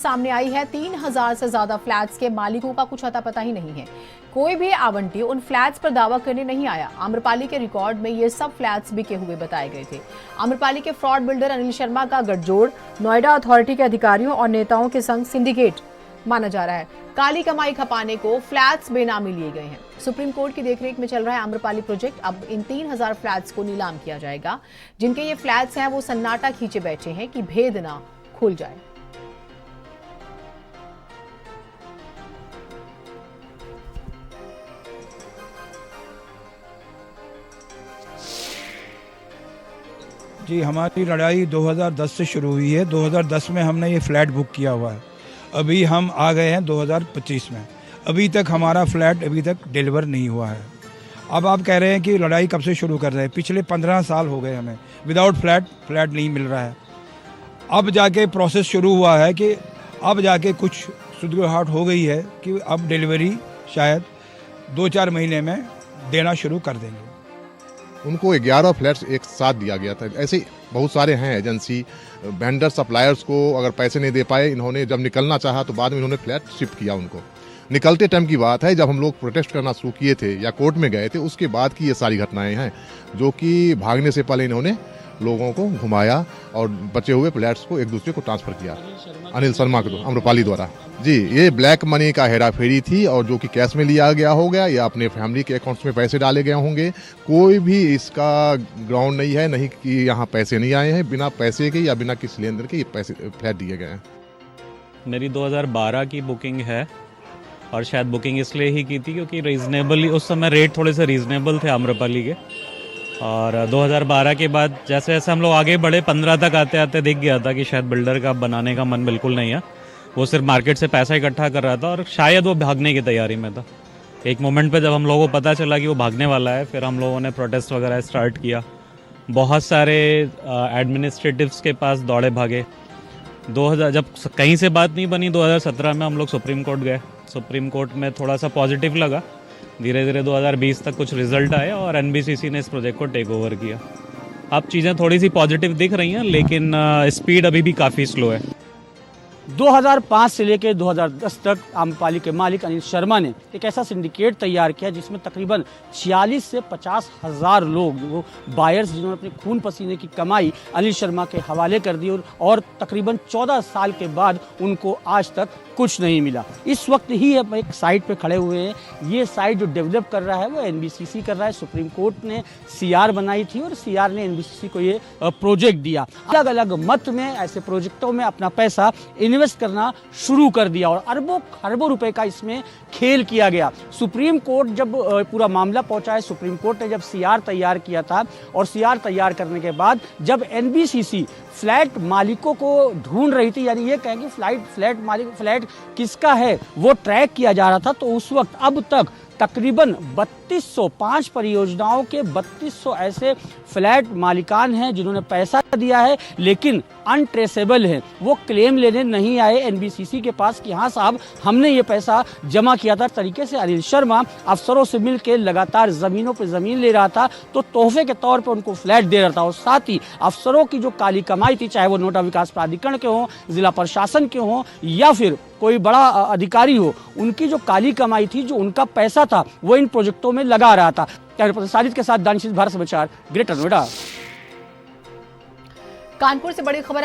सामने आई है। 3000 से ज्यादा फ्लैट्स के मालिकों का कुछ अता पता ही नहीं है। कोई भी आवंटी उन फ्लैट्स पर दावा करने नहीं आया। आम्रपाली के रिकॉर्ड में ये सब फ्लैट्स बिके हुए बताए गए थे। आम्रपाली के फ्रॉड बिल्डर अनिल शर्मा का गठजोड़ नोएडा अथॉरिटी के अधिकारियों और नेताओं के संग सिंडिकेट माना जा रहा है। काली कमाई खपाने को फ्लैट्स बेनामी लिए गए हैं। सुप्रीम कोर्ट की देखरेख में चल रहा है आम्रपाली प्रोजेक्ट। अब इन 3000 फ्लैट्स को नीलाम किया जाएगा। जिनके ये फ्लैट्स हैं वो सन्नाटा खींचे बैठे हैं कि भेद ना खुल जाए। जी, हमारी लड़ाई 2010 से शुरू हुई है। 2010 में हमने ये फ्लैट बुक किया हुआ है। अभी हम आ गए हैं 2025 में। अभी तक हमारा फ्लैट डिलीवर नहीं हुआ है। अब आप कह रहे हैं कि लड़ाई कब से शुरू कर रहे हैं। पिछले 15 साल हो गए हमें विदाउट फ्लैट नहीं मिल रहा है। अब जाके प्रोसेस शुरू हुआ है कि अब जाके कुछ सुधराहट हो गई है कि अब डिलीवरी शायद 2-4 महीने में देना शुरू कर देंगे। उनको 11 फ्लैट्स एक साथ दिया गया था। ऐसे बहुत सारे हैं एजेंसी वेंडर सप्लायर्स को अगर पैसे नहीं दे पाए, इन्होंने जब निकलना चाहा तो बाद में इन्होंने फ्लैट शिफ्ट किया उनको। निकलते टाइम की बात है, जब हम लोग प्रोटेस्ट करना शुरू किए थे या कोर्ट में गए थे, उसके बाद की ये सारी घटनाएं हैं जो कि भागने से पहले इन्होंने लोगों को घुमाया और बचे हुए फ्लैट्स को एक दूसरे को ट्रांसफर किया। अनिल शर्मा को आम्रपाली द्वारा जी, ये ब्लैक मनी का हेराफेरी थी और जो कि कैश में लिया गया हो गया या अपने फैमिली के अकाउंट्स में पैसे डाले गए होंगे। कोई भी इसका ग्राउंड नहीं है, नहीं कि यहाँ पैसे नहीं आए हैं। बिना पैसे के या बिना किसी लेन देन के ये पैसे फ्लैट दिए गए हैं। मेरी 2012 की बुकिंग है और शायद बुकिंग इसलिए ही की थी क्योंकि रीज़नेबली उस समय रेट थोड़े से रीज़नेबल थे आम्रपाली के। और 2012 के बाद जैसे जैसे हम लोग आगे बढ़े, 15 तक आते आते दिख गया था कि शायद बिल्डर का बनाने का मन बिल्कुल नहीं है। वो सिर्फ मार्केट से पैसा इकट्ठा कर रहा था और शायद वो भागने की तैयारी में था। एक मोमेंट पे जब हम लोगों को पता चला कि वो भागने वाला है, फिर हम लोगों ने प्रोटेस्ट वगैरह स्टार्ट किया। बहुत सारे एडमिनिस्ट्रेटिव्स के पास दौड़े भागे। 2000 जब कहीं से बात नहीं बनी, 2017 में हम लोग सुप्रीम कोर्ट गए। सुप्रीम कोर्ट में थोड़ा सा पॉजिटिव लगा। धीरे धीरे 2020 तक कुछ रिजल्ट आए और एनबीसीसी ने इस प्रोजेक्ट को टेक ओवर किया। अब चीज़ें थोड़ी सी पॉजिटिव दिख रही हैं, लेकिन स्पीड अभी भी काफ़ी स्लो है। 2005 से लेकर 2010 तक आम्रपाली के मालिक अनिल शर्मा ने एक ऐसा सिंडिकेट तैयार किया जिसमें तकरीबन 46 से 50 हज़ार लोग, वो बायर्स जिन्होंने अपने खून पसीने की कमाई अनिल शर्मा के हवाले कर दी और तकरीबन 14 साल के बाद उनको आज तक कुछ नहीं मिला। इस वक्त ही हम एक साइट पे खड़े हुए हैं। ये साइट जो डेवलप कर रहा है वो एनबीसीसी कर रहा है। सुप्रीम कोर्ट ने सीआर बनाई थी और सीआर ने एनबीसीसी को ये प्रोजेक्ट दिया। अलग अलग मत में ऐसे प्रोजेक्टों में अपना पैसा इन्वेस्ट करना शुरू कर दिया और अरबों खरबों रुपए का इसमें खेल किया गया। सुप्रीम कोर्ट जब पूरा मामला पहुंचा है, सुप्रीम कोर्ट ने जब सीआर तैयार किया था और सीआर तैयार करने के बाद जब एनबीसीसी फ्लैट मालिकों को ढूंढ रही थी, यानी ये कहें कि फ्लैट किसका है वो ट्रैक किया जा रहा था, तो उस वक्त अब तक तकरीबन 3205 परियोजनाओं के 3200 ऐसे फ्लैट मालिकान हैं जिन्होंने पैसा दिया है लेकिन अनट्रेसेबल है। वो क्लेम लेने नहीं आए एनबीसीसी के पास कि हाँ साहब हमने ये पैसा जमा किया था। तरीके से अनिल शर्मा अफसरों से मिलकर लगातार ज़मीनों पर ज़मीन ले रहा था, तो तोहफे के तौर पर उनको फ्लैट दे रहा था और साथ ही अफसरों की जो काली कमाई थी, चाहे वो नोएडा विकास प्राधिकरण के हों, जिला प्रशासन के हों या फिर कोई बड़ा अधिकारी हो, उनकी जो काली कमाई थी, जो उनका पैसा था, वो इन प्रोजेक्टों में लगा रहा था। साजिद के साथ दानिश, भारत समाचार, ग्रेटर नोएडा। कानपुर से बड़ी खबर